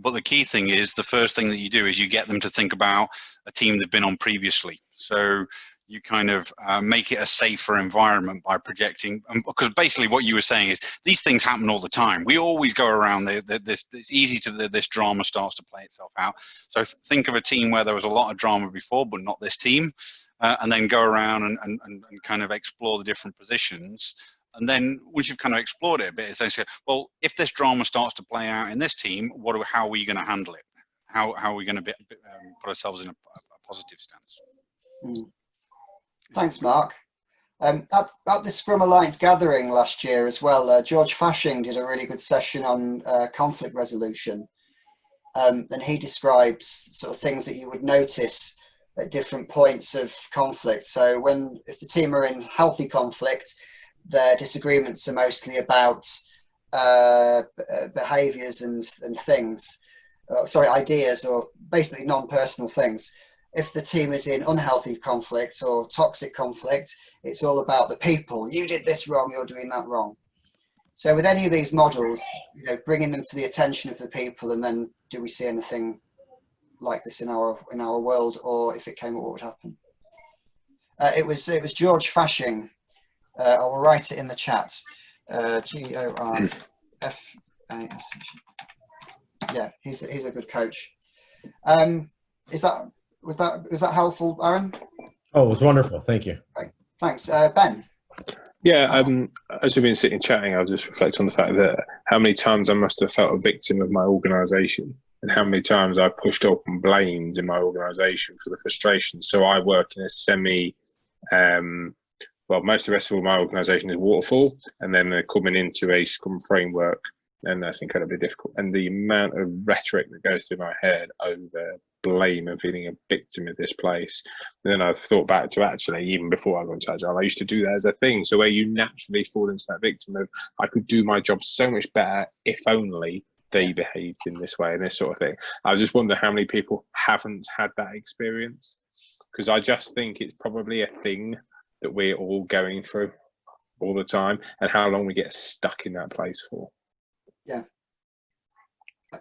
But the key thing is, the first thing that you do is you get them to think about a team they've been on previously. So you kind of make it a safer environment by projecting, because basically what you were saying is these things happen all the time. We always go around it's easy to this drama starts to play itself out. So think of a team where there was a lot of drama before, but not this team, and then go around and kind of explore the different positions. And then once you've kind of explored it a bit, it's essentially, well, if this drama starts to play out in this team, how are we going to handle it? How are we going to put ourselves in a positive stance? Mm. Thanks, Mark. At the Scrum Alliance gathering last year as well, George Fashing did a really good session on conflict resolution. And he describes sort of things that you would notice at different points of conflict. So if the team are in healthy conflict, their disagreements are mostly about behaviors and things, ideas, or basically non-personal things. If the team is in unhealthy conflict or toxic conflict, it's all about the people. You did this wrong, you're doing that wrong. So with any of these models, you know, bringing them to the attention of the people, and then do we see anything like this in our world, or if it came up, what would happen? It was George Fashing. I will write it in the chat. GORFASH. Yeah, he's a good coach. Was that helpful, Aaron? Oh, it was wonderful. Thank you. Great. Thanks. Ben? Yeah, as we've been sitting chatting, I'll just reflect on the fact that how many times I must have felt a victim of my organisation, and how many times I pushed up and blamed in my organisation for the frustration. So I work in a most of the rest of my organisation is waterfall, and then they're coming into a Scrum framework, and that's incredibly difficult. And the amount of rhetoric that goes through my head over blame and feeling a victim of this place. And then I've thought back to actually, even before I got into Agile, I used to do that as a thing. So where you naturally fall into that victim of, I could do my job so much better if only they behaved in this way and this sort of thing. I just wonder how many people haven't had that experience, because I just think it's probably a thing that we're all going through all the time, and how long we get stuck in that place for. Yeah.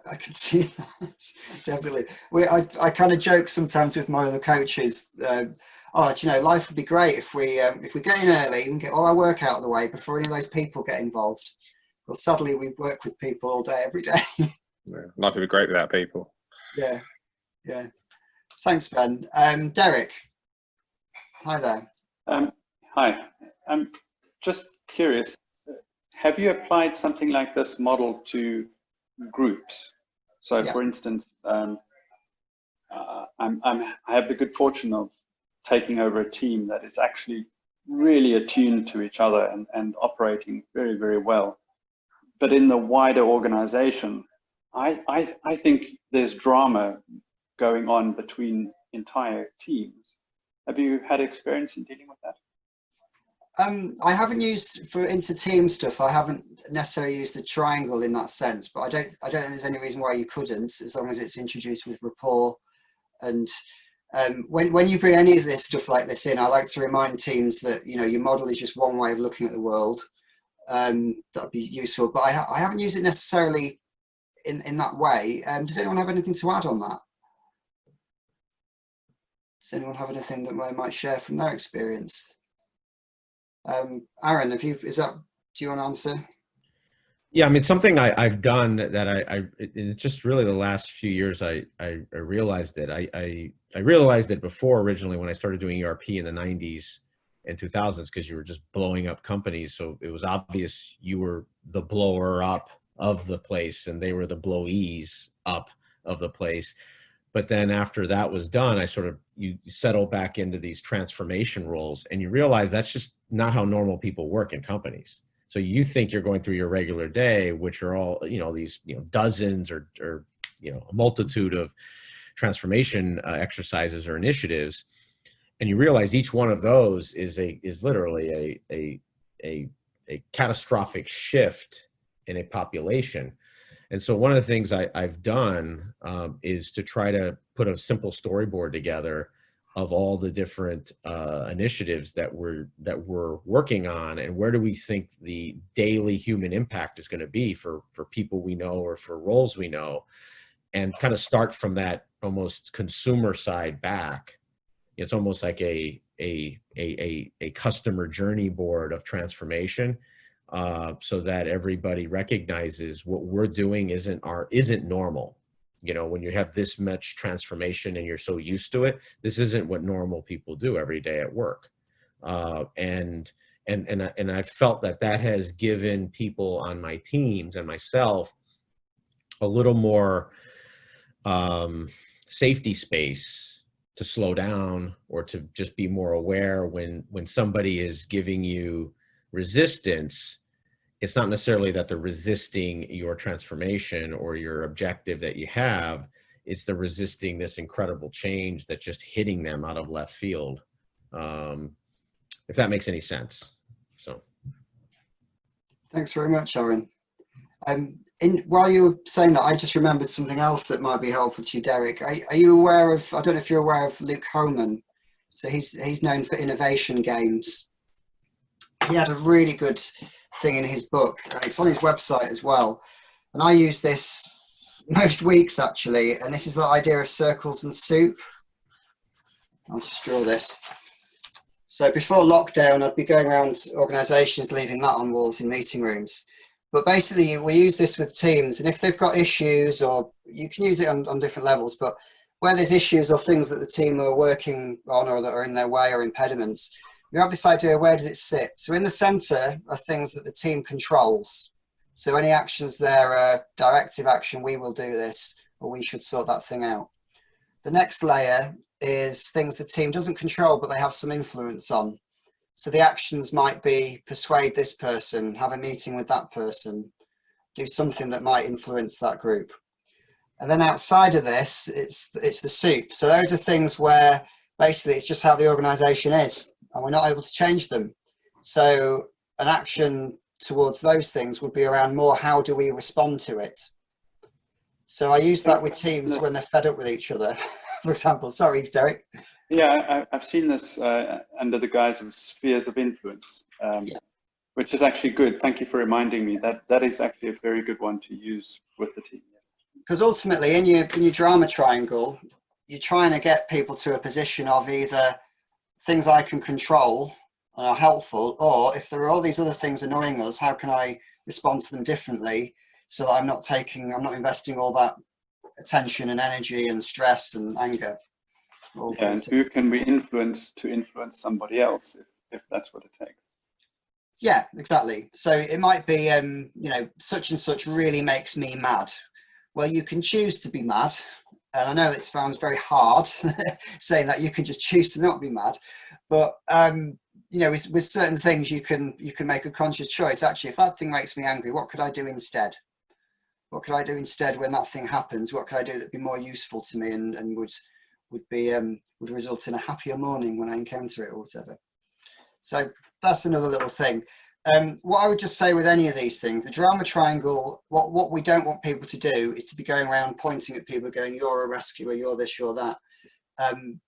I can see that, definitely. I kind of joke sometimes with my other coaches. Life would be great if we get in early and get all our work out of the way before any of those people get involved. Well, sadly, we work with people all day, every day. Yeah, life would be great without people. Yeah. Thanks, Ben. Derek. Hi there. Hi. I'm just curious. Have you applied something like this model to groups? So, yeah. For instance, I have the good fortune of taking over a team that is actually really attuned to each other and operating very, very well. But in the wider organization, I think there's drama going on between entire teams. Have you had experience in dealing with that? I haven't used for inter-team stuff. I haven't necessarily used the triangle in that sense, but I don't think there's any reason why you couldn't, as long as it's introduced with rapport. And when you bring any of this stuff like this in, I like to remind teams that, you know, your model is just one way of looking at the world. That'd be useful, but I haven't used it necessarily in that way. Does anyone have anything to add on that? Does anyone have anything that they might share from their experience? Aaron, do you want to answer? Yeah, I mean, something I've done that it's just really the last few years I realized it. I realized it before originally when I started doing ERP in the 90s and 2000s, because you were just blowing up companies. So it was obvious you were the blower up of the place and they were the blowees up of the place. But then after that was done, you settle back into these transformation roles and you realize that's just not how normal people work in companies. So you think you're going through your regular day, which are all, these, dozens or a multitude of transformation exercises or initiatives. And you realize each one of those is literally a catastrophic shift in a population. And so one of the things I've done is to try to put a simple storyboard together of all the different initiatives that we're working on, and where do we think the daily human impact is going to be for people we know or for roles we know, and kind of start from that almost consumer side back. It's almost like a customer journey board of transformation, so that everybody recognizes what we're doing isn't normal. When you have this much transformation and you're so used to it, this isn't what normal people do every day at work. And I felt that has given people on my teams and myself a little more safety space to slow down, or to just be more aware when somebody is giving you resistance. It's not necessarily that they're resisting your transformation or your objective that you have. It's they're resisting this incredible change that's just hitting them out of left field. If that makes any sense. So. Thanks very much, Aaron. While you were saying that, I just remembered something else that might be helpful to you, Derek. Are you aware of, I don't know if you're aware of Luke Hohmann. So he's known for innovation games. He had a really good thing in his book, and it's on his website as well. And I use this most weeks actually, and this is the idea of circles and soup. I'll just draw this. So before lockdown, I'd be going around organizations, leaving that on walls in meeting rooms. But basically we use this with teams, and if they've got issues, or you can use it on different levels, but where there's issues or things that the team are working on or that are in their way or impediments, you have this idea, where does it sit? So in the center are things that the team controls. So any actions there are directive action, we will do this, or we should sort that thing out. The next layer is things the team doesn't control, but they have some influence on. So the actions might be persuade this person, have a meeting with that person, do something that might influence that group. And then outside of this, it's the soup. So those are things where basically it's just how the organization is, and we're not able to change them. So an action towards those things would be around more, how do we respond to it? So I use that with teams when they're fed up with each other, for example. Sorry, Derek. Yeah, I've seen this under the guise of spheres of influence, which is actually good. Thank you for reminding me. That is actually a very good one to use with the team. Because ultimately in your drama triangle, you're trying to get people to a position of either things I can control and are helpful, or if there are all these other things annoying us, how can I respond to them differently so that I'm not investing all that attention and energy and stress and anger. Yeah, and who can we influence to influence somebody else if that's what it takes? Yeah, exactly. So it might be, such and such really makes me mad. Well, you can choose to be mad. And I know that sounds very hard saying that you can just choose to not be mad, but with certain things you can make a conscious choice. Actually, if that thing makes me angry, what could I do instead? What could I do instead when that thing happens? What could I do that'd be more useful to me and would result in a happier morning when I encounter it or whatever? So that's another little thing. What I would just say with any of these things, the drama triangle, what we don't want people to do is to be going around pointing at people going, you're a rescuer, you're this, you're that. And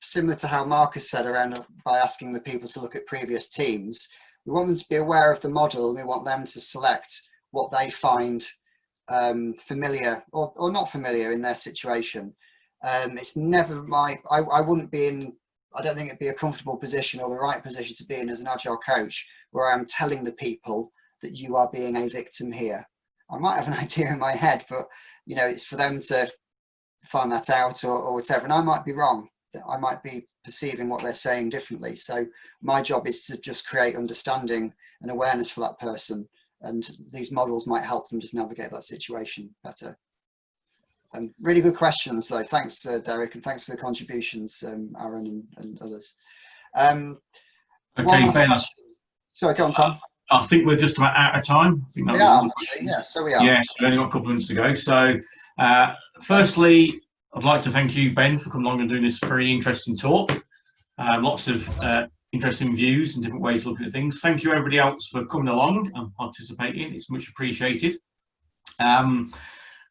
similar to how Marcus said around by asking the people to look at previous teams, we want them to be aware of the model, and we want them to select what they find familiar or not familiar in their situation. It's never I wouldn't be in, I don't think it'd be a comfortable position or the right position to be in as an Agile coach, where I'm telling the people that you are being a victim here. I might have an idea in my head, but you know, it's for them to find that out or whatever. And I might be wrong. I might be perceiving what they're saying differently. So my job is to just create understanding and awareness for that person. And these models might help them just navigate that situation better. Really good questions, though. Thanks, Derek, and thanks for the contributions, Aaron and others. Okay, Ben. Sorry, go on, Tom. I think we're just about out of time. I think that so we are. Yes, we've only got a couple of minutes to go. So, firstly, I'd like to thank you, Ben, for coming along and doing this very interesting talk. Lots of interesting views and different ways of looking at things. Thank you, everybody else, for coming along and participating. It's much appreciated.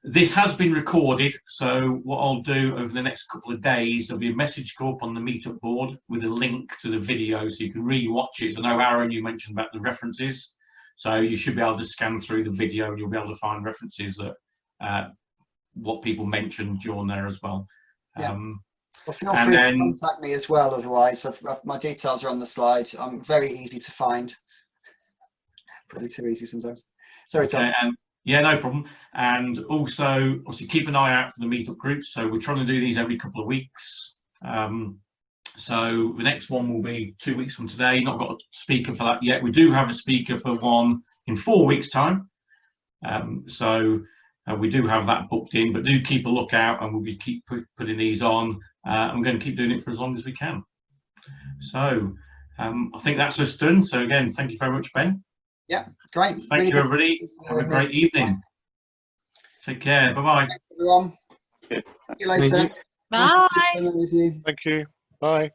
This has been recorded, so what I'll do over the next couple of days, there'll be a message go up on the meetup board with a link to the video so you can re-watch it. I know, Aaron, you mentioned about the references, so you should be able to scan through the video and you'll be able to find references that what people mentioned during there as well. Yeah. Well, feel free to contact me as well, otherwise. My details are on the slide. I'm very easy to find. Probably too easy sometimes. Sorry, Tom. Yeah, no problem. And also, obviously, keep an eye out for the meetup groups. So we're trying to do these every couple of weeks. So the next one will be 2 weeks from today. Not got a speaker for that yet. We do have a speaker for one in 4 weeks' time. We do have that booked in, but do keep a lookout, and we'll be keep putting these on. I'm going to keep doing it for as long as we can. So I think that's us done. So again, thank you very much, Ben. Yeah, great. Thank you, everybody. Have a great evening. Take care. Bye-bye. Thanks, everyone. See you later. Bye. Nice to meet you. Thank you. Bye.